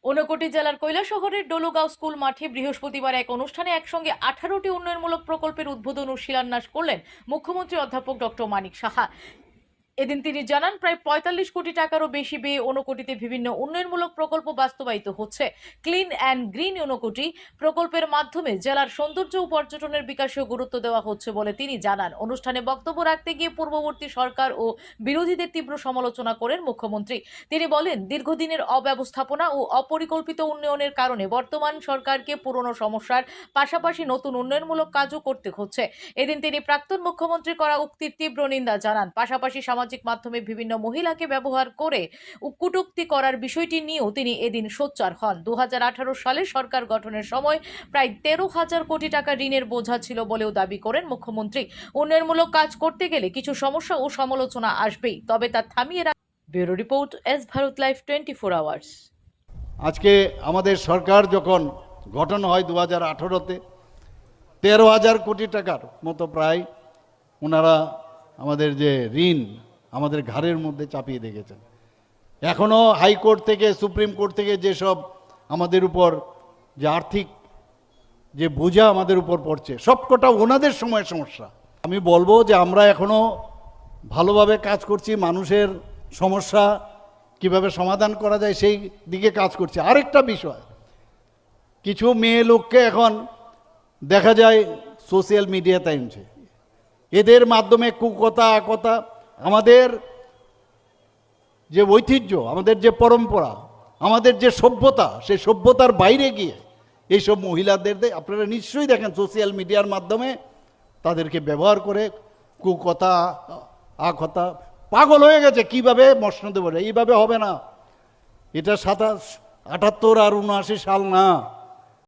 ঊনকোটি জেলার কৈলাসহরের ডলুগাঁও স্কুল মাঠে বৃহস্পতিবার এক অনুষ্ঠানে একসঙ্গে 18টি উন্নয়নমূলক প্রকল্পের উদ্বোধন ও শিলান্যাস করলেন মুখ্যমন্ত্রী অধ্যাপক ডক্টর মানিক সাহা। এদিন তিনি জানান, প্রায় 45 কোটি টাকারও বেশি ব্যয়ে ঊনকোটিতে বিভিন্ন উন্নয়নমূলক প্রকল্প বাস্তবায়িত হচ্ছে। ক্লিন অ্যান্ড গ্রিন ঊনকোটি প্রকল্পের মাধ্যমে জেলার সৌন্দর্য ও পর্যটনের বিকাশেও গুরুত্ব দেওয়া হচ্ছে বলে তিনি জানান। অনুষ্ঠানে বক্তব্য রাখতে গিয়ে পূর্ববর্তী সরকার ও বিরোধীদের তীব্র সমালোচনা করেন মুখ্যমন্ত্রী। তিনি বলেন, দীর্ঘদিনের অব্যবস্থাপনা ও অপরিকল্পিত উন্নয়নের কারণে বর্তমান সরকারকে পুরনো সমস্যার পাশাপাশি নতুন উন্নয়নমূলক কাজও করতে হচ্ছে। এদিন তিনি প্রাক্তন মুখ্যমন্ত্রী করা উক্তির তীব্র নিন্দা জানান। পাশাপাশি সামাজিক মাধ্যমে বিভিন্ন মহিলাকে ব্যবহার করে কটূক্তি করার বিষয়টি নিয়েও তিনি এদিন সোচ্চার হন। 2018 সালে সরকার গঠনের সময় প্রায় 13,000 কোটি টাকা ঋণের বোঝা ছিল বলেও দাবি করেন মুখ্যমন্ত্রী। উন্নয়নমূলক কাজ করতে গেলে কিছু সমস্যা ও সমালোচনা আসবেই, তবে তা থামিয়ে রাখা। Bureau report, S Bharat live 24 hours. আজকে আমাদের সরকার যখন গঠন হয় 2018-তে 13,000 কোটি টাকার মতো প্রায় ওনারা আমাদের যে ঋণ আমাদের ঘাড়ের মধ্যে চাপিয়ে দেখেছেন। এখনও হাইকোর্ট থেকে সুপ্রিম কোর্ট থেকে যেসব আমাদের উপর যে আর্থিক যে বোঝা আমাদের উপর পড়ছে সবকটা ওনাদের সময় সমস্যা। আমি বলবো যে আমরা এখনও ভালোভাবে কাজ করছি, মানুষের সমস্যা কিভাবে সমাধান করা যায় সেই দিকে কাজ করছি। আরেকটা বিষয়, কিছু মেয়ে লোককে এখন দেখা যায় সোশ্যাল মিডিয়াতে আনছে, এদের মাধ্যমে কুকথা আকথা আমাদের যে ঐতিহ্য, আমাদের যে পরম্পরা, আমাদের যে সভ্যতা, সেই সভ্যতার বাইরে গিয়ে এইসব মহিলাদের আপনারা নিশ্চয়ই দেখেন সোশ্যাল মিডিয়ার মাধ্যমে তাদেরকে ব্যবহার করে কুকথা আকথা। পাগল হয়ে গেছে কিভাবে মসনদে বলে, এইভাবে হবে না। এটা 78 আর 79 সাল না।